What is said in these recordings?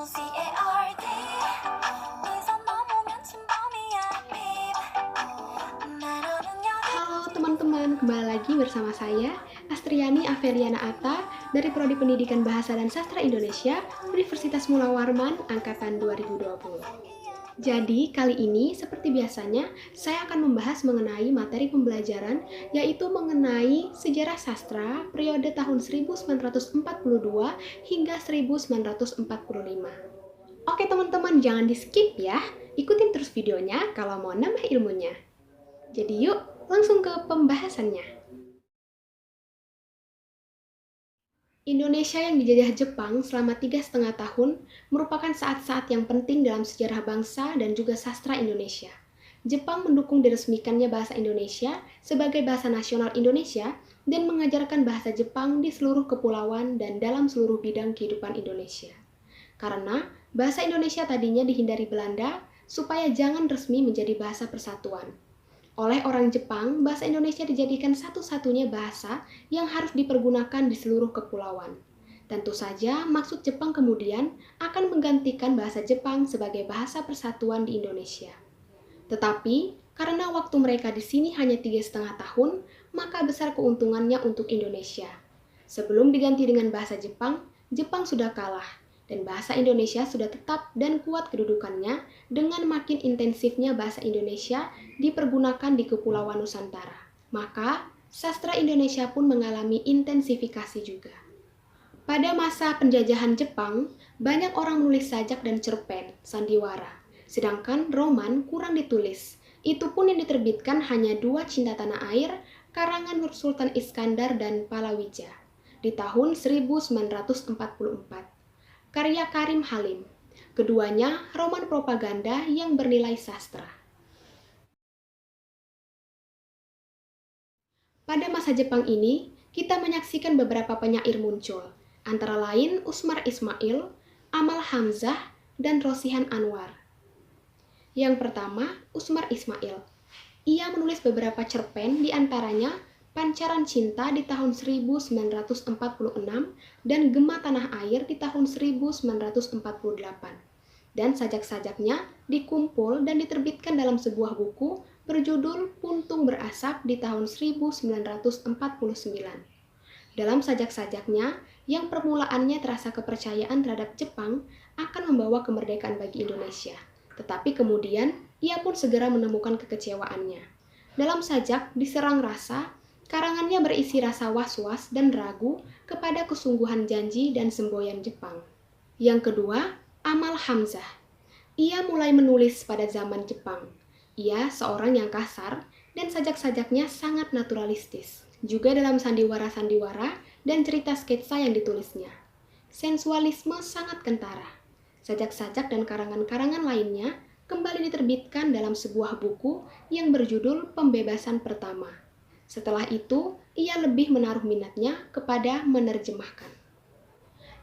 CARD 이선 넘으면 침범이야 babe 나로는 Halo teman-teman, kembali lagi bersama saya, Astriani Aveliana Atta, dari Prodi Pendidikan Bahasa dan Sastra Indonesia, Universitas Mula Warman, Angkatan 2020. Jadi, kali ini, seperti biasanya, saya akan membahas mengenai materi pembelajaran, yaitu mengenai sejarah sastra periode tahun 1942 hingga 1945. Oke teman-teman, jangan di-skip ya, ikutin terus videonya kalau mau nambah ilmunya. Jadi yuk, langsung ke pembahasannya. Indonesia yang dijajah Jepang selama 3,5 tahun merupakan saat-saat yang penting dalam sejarah bangsa dan juga sastra Indonesia. Jepang mendukung diresmikannya bahasa Indonesia sebagai bahasa nasional Indonesia dan mengajarkan bahasa Jepang di seluruh kepulauan dan dalam seluruh bidang kehidupan Indonesia. Karena bahasa Indonesia tadinya dihindari Belanda supaya jangan resmi menjadi bahasa persatuan. Oleh orang Jepang, bahasa Indonesia dijadikan satu-satunya bahasa yang harus dipergunakan di seluruh kepulauan. Tentu saja, maksud Jepang kemudian akan menggantikan bahasa Jepang sebagai bahasa persatuan di Indonesia. Tetapi, karena waktu mereka di sini hanya 3,5 tahun, maka besar keuntungannya untuk Indonesia. Sebelum diganti dengan bahasa Jepang, Jepang sudah kalah, dan bahasa Indonesia sudah tetap dan kuat kedudukannya dengan makin intensifnya bahasa Indonesia dipergunakan di Kepulauan Nusantara. Maka, sastra Indonesia pun mengalami intensifikasi juga. Pada masa penjajahan Jepang, banyak orang menulis sajak dan cerpen, sandiwara. Sedangkan roman kurang ditulis. Itu pun yang diterbitkan hanya 2 Cinta Tanah Air, karangan Nur Sultan Iskandar dan Palawija, di tahun 1944. Karya Karim Halim. Keduanya roman propaganda yang bernilai sastra. Pada masa Jepang ini, kita menyaksikan beberapa penyair muncul, antara lain Usmar Ismail, Amal Hamzah, dan Rosihan Anwar. Yang pertama, Usmar Ismail. Ia menulis beberapa cerpen, di antaranya Pancaran Cinta di tahun 1946 dan Gema Tanah Air di tahun 1948. Dan sajak-sajaknya dikumpul dan diterbitkan dalam sebuah buku berjudul Puntung Berasap di tahun 1949. Dalam sajak-sajaknya, yang permulaannya terasa kepercayaan terhadap Jepang akan membawa kemerdekaan bagi Indonesia. Tetapi kemudian, ia pun segera menemukan kekecewaannya. Dalam sajak Diserang Rasa, karangannya berisi rasa was-was dan ragu kepada kesungguhan janji dan semboyan Jepang. Yang kedua, Amal Hamzah. Ia mulai menulis pada zaman Jepang. Ia seorang yang kasar dan sajak-sajaknya sangat naturalistis. Juga dalam sandiwara-sandiwara dan cerita sketsa yang ditulisnya. Sensualisme sangat kentara. Sajak-sajak dan karangan-karangan lainnya kembali diterbitkan dalam sebuah buku yang berjudul Pembebasan Pertama. Setelah itu, ia lebih menaruh minatnya kepada menerjemahkan.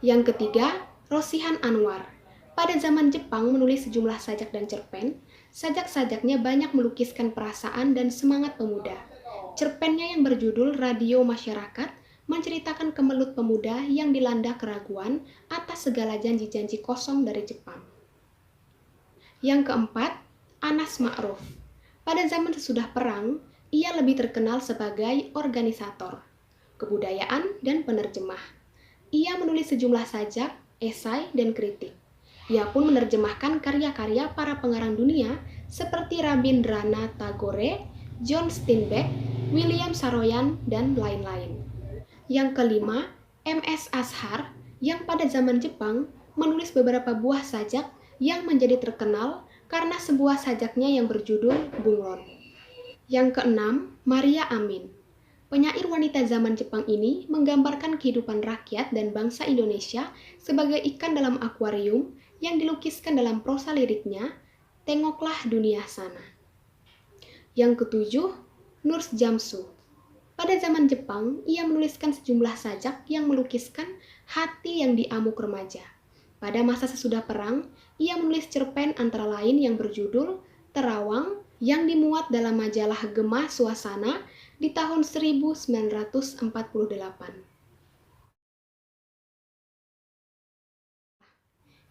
Yang ketiga, Rosihan Anwar. Pada zaman Jepang menulis sejumlah sajak dan cerpen, sajak-sajaknya banyak melukiskan perasaan dan semangat pemuda. Cerpennya yang berjudul Radio Masyarakat menceritakan kemelut pemuda yang dilanda keraguan atas segala janji-janji kosong dari Jepang. Yang keempat, Anas Ma'ruf. Pada zaman sesudah perang, ia lebih terkenal sebagai organisator, kebudayaan, dan penerjemah. Ia menulis sejumlah sajak, esai, dan kritik. Ia pun menerjemahkan karya-karya para pengarang dunia seperti Rabindranath Tagore, John Steinbeck, William Saroyan, dan lain-lain. Yang kelima, M.S. Ashar, yang pada zaman Jepang menulis beberapa buah sajak yang menjadi terkenal karena sebuah sajaknya yang berjudul Bunglon. Yang keenam, Maria Amin. Penyair wanita zaman Jepang ini menggambarkan kehidupan rakyat dan bangsa Indonesia sebagai ikan dalam akuarium yang dilukiskan dalam prosa liriknya, Tengoklah Dunia Sana. Yang ketujuh, Nurs Jamsu. Pada zaman Jepang, ia menuliskan sejumlah sajak yang melukiskan hati yang diamuk remaja. Pada masa sesudah perang, ia menulis cerpen antara lain yang berjudul Terawang, yang dimuat dalam majalah Gema Suasana di tahun 1948.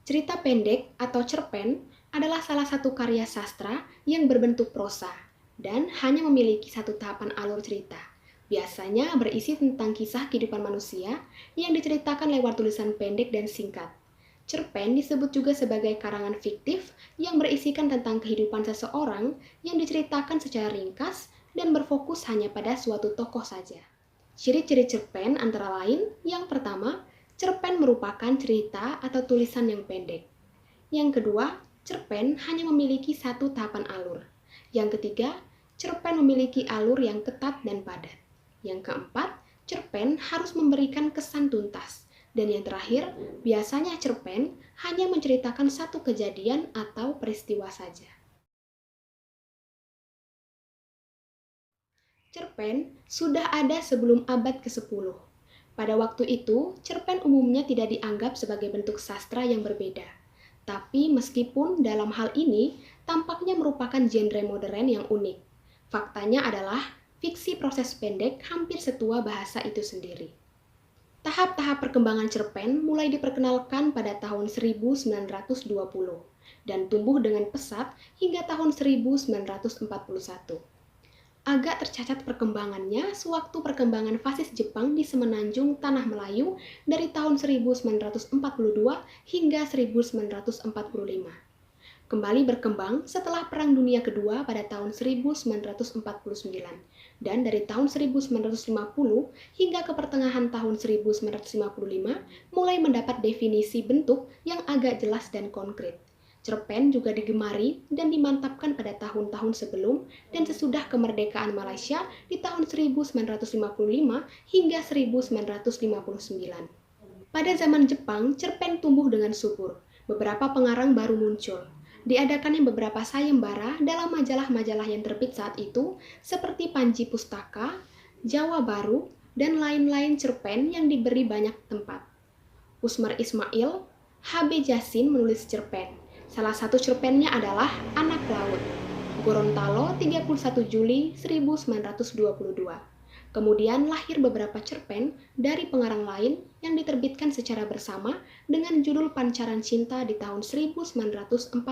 Cerita pendek atau cerpen adalah salah satu karya sastra yang berbentuk prosa dan hanya memiliki satu tahapan alur cerita. Biasanya berisi tentang kisah kehidupan manusia yang diceritakan lewat tulisan pendek dan singkat. Cerpen disebut juga sebagai karangan fiktif yang berisikan tentang kehidupan seseorang yang diceritakan secara ringkas dan berfokus hanya pada suatu tokoh saja. Ciri-ciri cerpen antara lain, yang pertama, cerpen merupakan cerita atau tulisan yang pendek. Yang kedua, cerpen hanya memiliki satu tahapan alur. Yang ketiga, cerpen memiliki alur yang ketat dan padat. Yang keempat, cerpen harus memberikan kesan tuntas. Dan yang terakhir, biasanya cerpen hanya menceritakan satu kejadian atau peristiwa saja. Cerpen sudah ada sebelum abad ke-10. Pada waktu itu, cerpen umumnya tidak dianggap sebagai bentuk sastra yang berbeda. Tapi meskipun dalam hal ini tampaknya merupakan genre modern yang unik. Faktanya adalah fiksi proses pendek hampir setua bahasa itu sendiri. Tahap-tahap perkembangan cerpen mulai diperkenalkan pada tahun 1920 dan tumbuh dengan pesat hingga tahun 1941. Agak tercacat perkembangannya sewaktu perkembangan fasis Jepang di semenanjung Tanah Melayu dari tahun 1942 hingga 1945. Kembali berkembang setelah Perang Dunia Kedua pada tahun 1949 dan dari tahun 1950 hingga ke pertengahan tahun 1955 mulai mendapat definisi bentuk yang agak jelas dan konkret. Cerpen juga digemari dan dimantapkan pada tahun-tahun sebelum dan sesudah kemerdekaan Malaysia di tahun 1955 hingga 1959. Pada zaman Jepang, cerpen tumbuh dengan subur. Beberapa pengarang baru muncul. Diadakannya beberapa sayembara dalam majalah-majalah yang terbit saat itu, seperti Panji Pustaka, Jawa Baru, dan lain-lain cerpen yang diberi banyak tempat. Usmar Ismail, H.B. Jassin menulis cerpen. Salah satu cerpennya adalah Anak Laut, Gorontalo 31 Juli 1922. Kemudian lahir beberapa cerpen dari pengarang lain yang diterbitkan secara bersama dengan judul Pancaran Cinta di tahun 1946.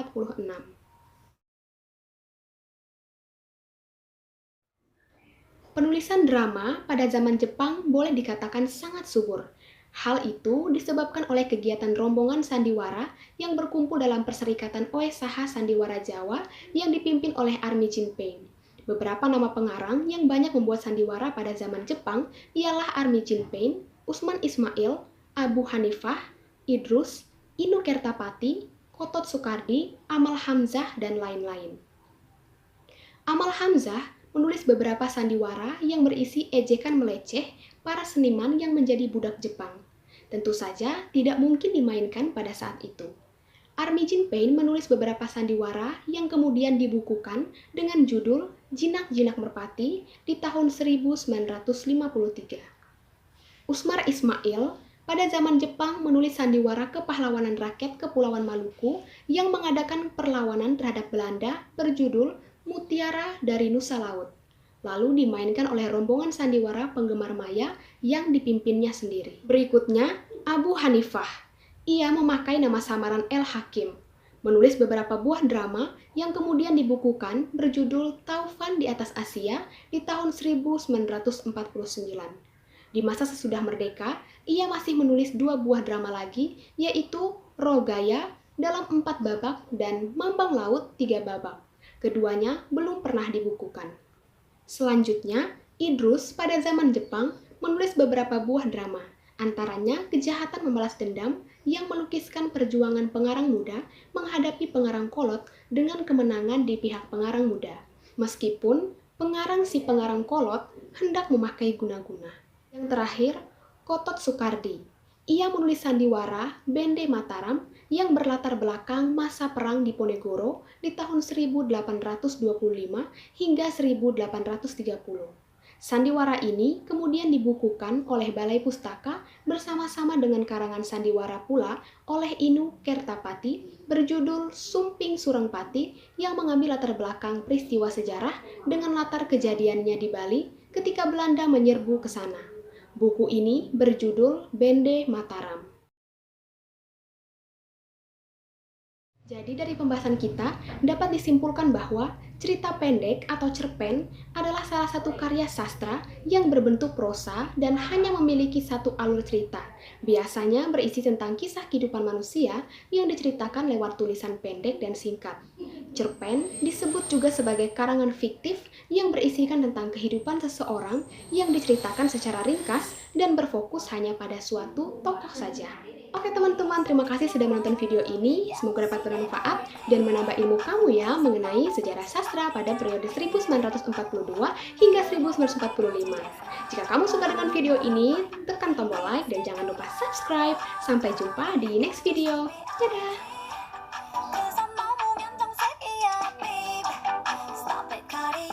Penulisan drama pada zaman Jepang boleh dikatakan sangat subur. Hal itu disebabkan oleh kegiatan rombongan sandiwara yang berkumpul dalam Perserikatan Oe Saha Sandiwara Jawa yang dipimpin oleh Army Jinpei. Beberapa nama pengarang yang banyak membuat sandiwara pada zaman Jepang ialah Army Jinpei, Usman Ismail, Abu Hanifah, Idrus, Inu Kertapati, Kotot Sukardi, Amal Hamzah, dan lain-lain. Amal Hamzah menulis beberapa sandiwara yang berisi ejekan meleceh para seniman yang menjadi budak Jepang. Tentu saja tidak mungkin dimainkan pada saat itu. Army Jinpei menulis beberapa sandiwara yang kemudian dibukukan dengan judul Jinak-Jinak Merpati di tahun 1953. Usmar Ismail pada zaman Jepang menulis sandiwara kepahlawanan rakyat Kepulauan Maluku yang mengadakan perlawanan terhadap Belanda berjudul Mutiara dari Nusa Laut. Lalu dimainkan oleh rombongan sandiwara penggemar maya yang dipimpinnya sendiri. Berikutnya, Abu Hanifah. Ia memakai nama samaran El Hakim, menulis beberapa buah drama yang kemudian dibukukan berjudul Taufan di Atas Asia di tahun 1949. Di masa sesudah merdeka, ia masih menulis dua buah drama lagi, yaitu Rogaya dalam 4 babak dan Mambang Laut 3 babak. Keduanya belum pernah dibukukan. Selanjutnya, Idrus pada zaman Jepang menulis beberapa buah drama, antaranya Kejahatan Membalas Dendam yang melukiskan perjuangan pengarang muda menghadapi pengarang kolot dengan kemenangan di pihak pengarang muda, meskipun si pengarang kolot hendak memakai guna-guna. Yang terakhir, Kotot Sukardi. Ia menulis sandiwara Bende Mataram yang berlatar belakang masa perang di Ponegoro di tahun 1825 hingga 1830. Sandiwara ini kemudian dibukukan oleh Balai Pustaka bersama-sama dengan karangan sandiwara pula oleh Inu Kertapati berjudul Sumping Surengpati yang mengambil latar belakang peristiwa sejarah dengan latar kejadiannya di Bali ketika Belanda menyerbu ke sana. Buku ini berjudul Bende Mataram. Jadi dari pembahasan kita dapat disimpulkan bahwa cerita pendek atau cerpen adalah salah satu karya sastra yang berbentuk prosa dan hanya memiliki satu alur cerita. Biasanya berisi tentang kisah kehidupan manusia yang diceritakan lewat tulisan pendek dan singkat. Cerpen disebut juga sebagai karangan fiktif yang berisikan tentang kehidupan seseorang yang diceritakan secara ringkas dan berfokus hanya pada suatu tokoh saja. Oke teman-teman, terima kasih sudah menonton video ini. Semoga dapat bermanfaat dan menambah ilmu kamu ya mengenai sejarah sastra pada periode 1942 hingga 1945. Jika kamu suka dengan video ini, tekan tombol like dan jangan lupa subscribe. Sampai jumpa di next video. Dadah!